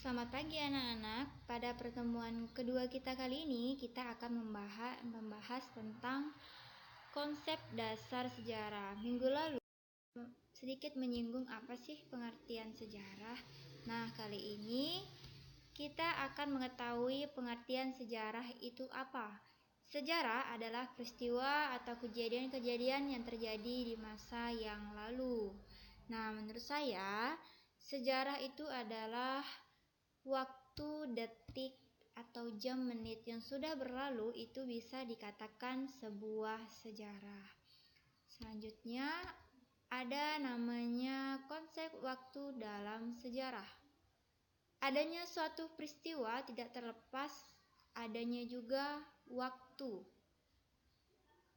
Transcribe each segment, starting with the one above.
Selamat pagi anak-anak. Pada pertemuan kedua kita kali ini, kita akan membahas tentang konsep dasar sejarah. Minggu lalu sedikit menyinggung apa sih pengertian sejarah. Nah, kali ini kita akan mengetahui pengertian sejarah itu apa. Sejarah adalah peristiwa atau kejadian-kejadian yang terjadi di masa yang lalu. Nah, menurut saya, sejarah itu adalah waktu, detik, atau jam menit yang sudah berlalu itu bisa dikatakan sebuah sejarah. Selanjutnya, ada namanya konsep waktu dalam sejarah. Adanya suatu peristiwa tidak terlepas adanya juga waktu.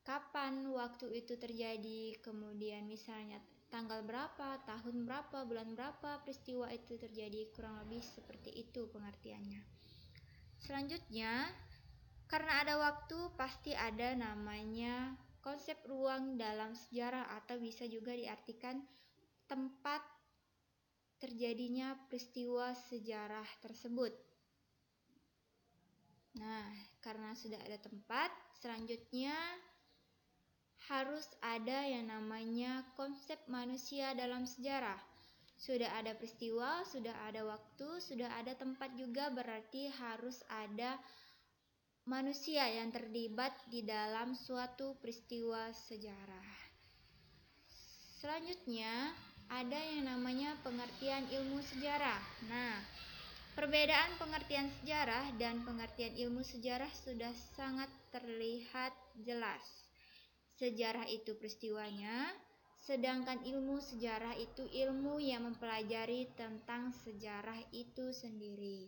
Kapan waktu itu terjadi, kemudian misalnya tanggal berapa, tahun berapa, bulan berapa peristiwa itu terjadi, kurang lebih seperti itu pengertiannya. Selanjutnya, karena ada waktu, pasti ada namanya konsep ruang dalam sejarah atau bisa juga diartikan tempat terjadinya peristiwa sejarah tersebut. Nah, karena sudah ada tempat, selanjutnya harus ada yang namanya konsep manusia dalam sejarah. Sudah ada peristiwa, sudah ada waktu, sudah ada tempat juga, berarti harus ada manusia yang terlibat di dalam suatu peristiwa sejarah. Selanjutnya, ada yang namanya pengertian ilmu sejarah. Nah, perbedaan pengertian sejarah dan pengertian ilmu sejarah sudah sangat terlihat jelas. Sejarah itu peristiwanya, sedangkan ilmu sejarah itu ilmu yang mempelajari tentang sejarah itu sendiri.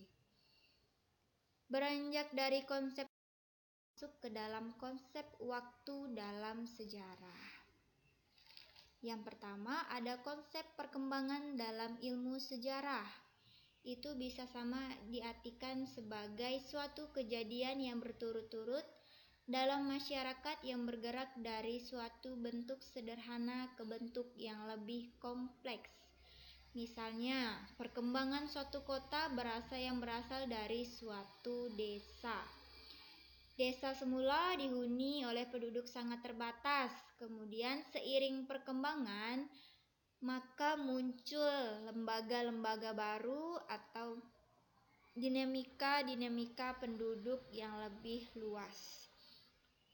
Beranjak dari konsep masuk ke dalam konsep waktu dalam sejarah. Yang pertama ada konsep perkembangan dalam ilmu sejarah. Itu bisa sama diartikan sebagai suatu kejadian yang berturut-turut dalam masyarakat yang bergerak dari suatu bentuk sederhana ke bentuk yang lebih kompleks. Misalnya, perkembangan suatu kota berasal dari suatu desa. Desa semula dihuni oleh penduduk sangat terbatas. Kemudian seiring perkembangan, maka muncul lembaga-lembaga baru atau dinamika penduduk yang lebih luas.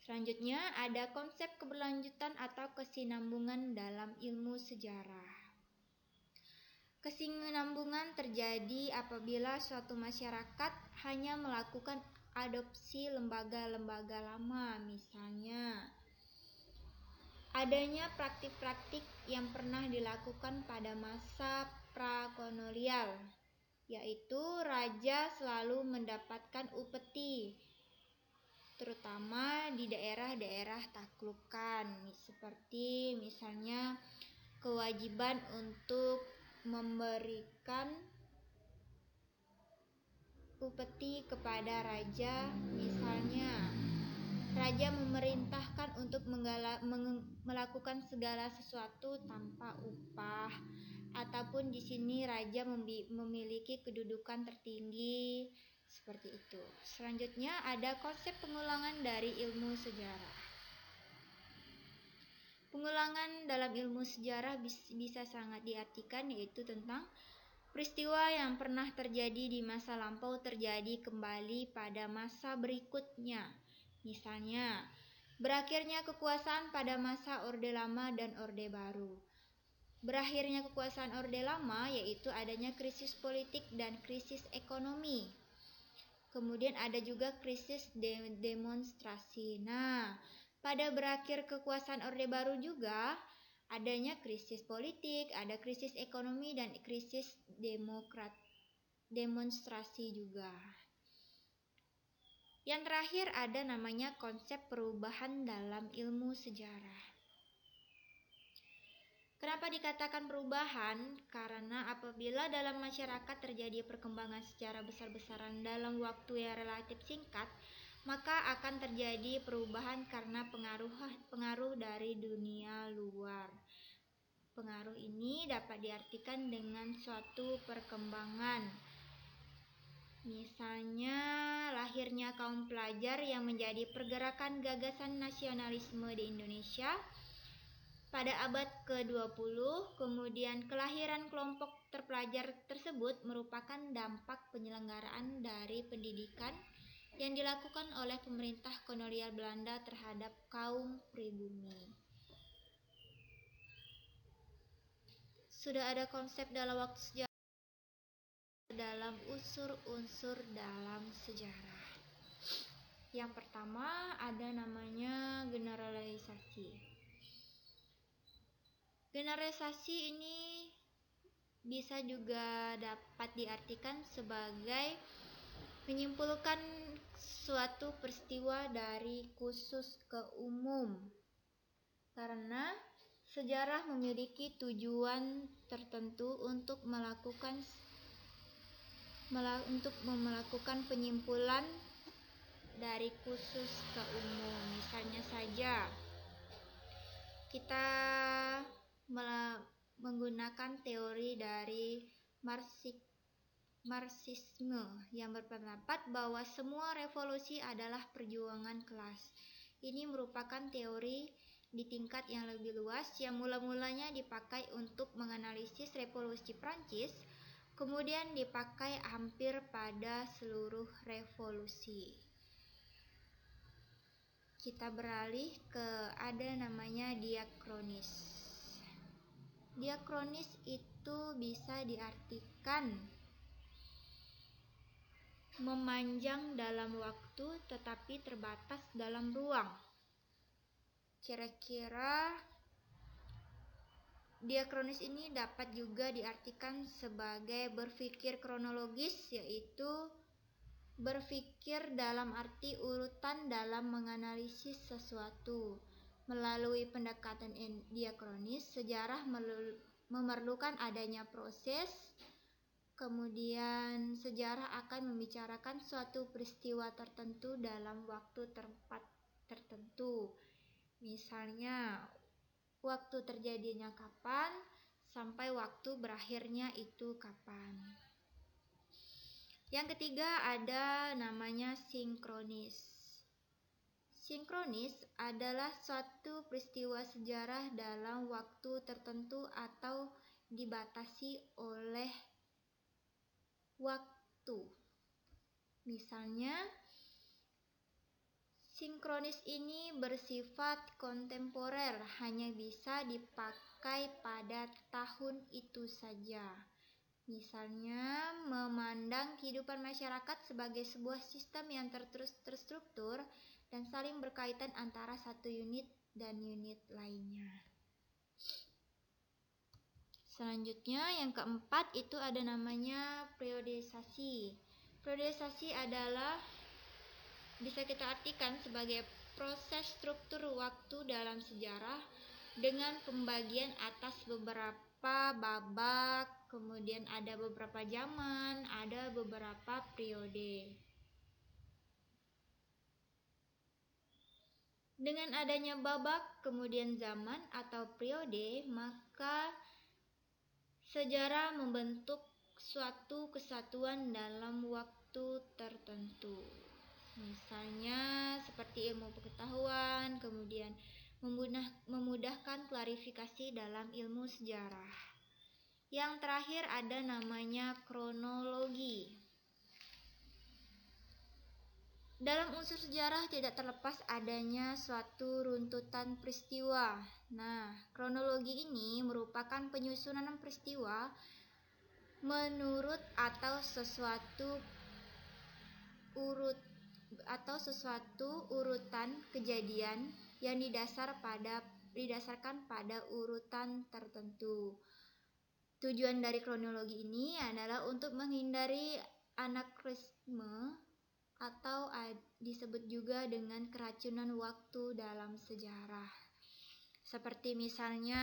Selanjutnya ada konsep keberlanjutan atau kesinambungan dalam ilmu sejarah. Kesinambungan terjadi apabila suatu masyarakat hanya melakukan adopsi lembaga-lembaga lama, misalnya adanya praktik-praktik yang pernah dilakukan pada masa prakolonial, yaitu raja selalu mendapatkan upeti, terutama di daerah-daerah taklukan, seperti misalnya kewajiban untuk memberikan upeti kepada raja. Misalnya raja memerintahkan untuk melakukan segala sesuatu tanpa upah, ataupun di sini raja memiliki kedudukan tertinggi, seperti itu. Selanjutnya ada konsep pengulangan dari ilmu sejarah. Pengulangan dalam ilmu sejarah bisa sangat diartikan yaitu tentang peristiwa yang pernah terjadi di masa lampau terjadi kembali pada masa berikutnya. Misalnya, berakhirnya kekuasaan pada masa Orde Lama dan Orde Baru. Berakhirnya kekuasaan Orde Lama yaitu adanya krisis politik dan krisis ekonomi. Kemudian ada juga krisis demonstrasi. Nah, pada berakhir kekuasaan Orde Baru juga adanya krisis politik, ada krisis ekonomi dan krisis demonstrasi juga. Yang terakhir ada namanya konsep perubahan dalam ilmu sejarah. Kenapa dikatakan perubahan? Karena apabila dalam masyarakat terjadi perkembangan secara besar-besaran dalam waktu yang relatif singkat, maka akan terjadi perubahan karena pengaruh dari dunia luar. Pengaruh ini dapat diartikan dengan suatu perkembangan Misalnya lahirnya kaum pelajar yang menjadi pergerakan gagasan nasionalisme di Indonesia pada abad ke-20, kemudian kelahiran kelompok terpelajar tersebut merupakan dampak penyelenggaraan dari pendidikan yang dilakukan oleh pemerintah kolonial Belanda terhadap kaum pribumi. Sudah ada konsep dalam waktu sejarah dalam unsur-unsur dalam sejarah. Yang pertama ada namanya generalisasi. Generalisasi ini bisa juga dapat diartikan sebagai menyimpulkan suatu peristiwa dari khusus ke umum. Karena sejarah memiliki tujuan tertentu untuk melakukan penyimpulan dari khusus ke umum. Misalnya saja kita menggunakan teori dari Marxisme yang berpendapat bahwa semua revolusi adalah perjuangan kelas. Ini merupakan teori di tingkat yang lebih luas yang mula-mulanya dipakai untuk menganalisis revolusi Prancis, kemudian dipakai hampir pada seluruh revolusi. Kita beralih ke ada namanya diakronis. Diakronis itu bisa diartikan memanjang dalam waktu tetapi terbatas dalam ruang. Kira-kira diakronis ini dapat juga diartikan sebagai berpikir kronologis, yaitu berpikir dalam arti urutan dalam menganalisis sesuatu. Melalui pendekatan diakronis, sejarah memerlukan adanya proses. Kemudian sejarah akan membicarakan suatu peristiwa tertentu dalam waktu tempat tertentu. Misalnya, waktu terjadinya kapan sampai waktu berakhirnya itu kapan. Yang ketiga ada namanya sinkronis. Sinkronis adalah suatu peristiwa sejarah dalam waktu tertentu atau dibatasi oleh waktu. Misalnya, sinkronis ini bersifat kontemporer, hanya bisa dipakai pada tahun itu saja. Misalnya, memandang kehidupan masyarakat sebagai sebuah sistem yang terstruktur dan saling berkaitan antara satu unit dan unit lainnya. Selanjutnya yang keempat itu ada namanya periodisasi. Periodisasi adalah bisa kita artikan sebagai proses struktur waktu dalam sejarah dengan pembagian atas beberapa babak, kemudian ada beberapa zaman, ada beberapa periode. Dengan adanya babak, kemudian zaman atau periode, maka sejarah membentuk suatu kesatuan dalam waktu tertentu. Misalnya seperti ilmu pengetahuan, kemudian memudahkan klarifikasi dalam ilmu sejarah. Yang terakhir ada namanya kronologi. Dalam unsur sejarah tidak terlepas adanya suatu runtutan peristiwa. Nah, kronologi ini merupakan penyusunan peristiwa menurut atau sesuatu urutan kejadian yang didasarkan pada urutan tertentu. Tujuan dari kronologi ini adalah untuk menghindari anakronisme atau disebut juga dengan keracunan waktu dalam sejarah. Seperti misalnya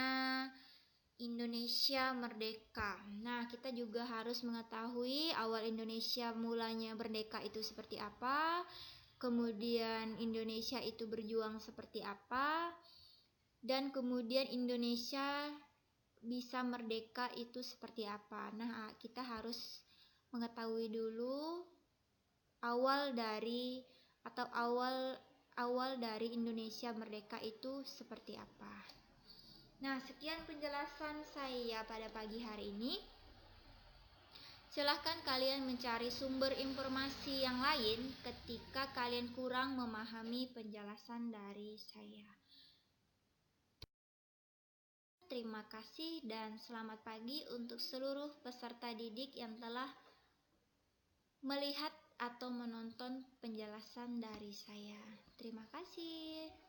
Indonesia merdeka. Nah, kita juga harus mengetahui awal Indonesia mulanya merdeka itu seperti apa, kemudian Indonesia itu berjuang seperti apa, dan kemudian Indonesia bisa merdeka itu seperti apa. Nah, kita harus mengetahui dulu awal dari Indonesia merdeka itu seperti apa. Nah, sekian penjelasan saya pada pagi hari ini. Silahkan kalian mencari sumber informasi yang lain ketika kalian kurang memahami penjelasan dari saya. Terima kasih dan selamat pagi untuk seluruh peserta didik yang telah melihat atau menonton penjelasan dari saya. Terima kasih.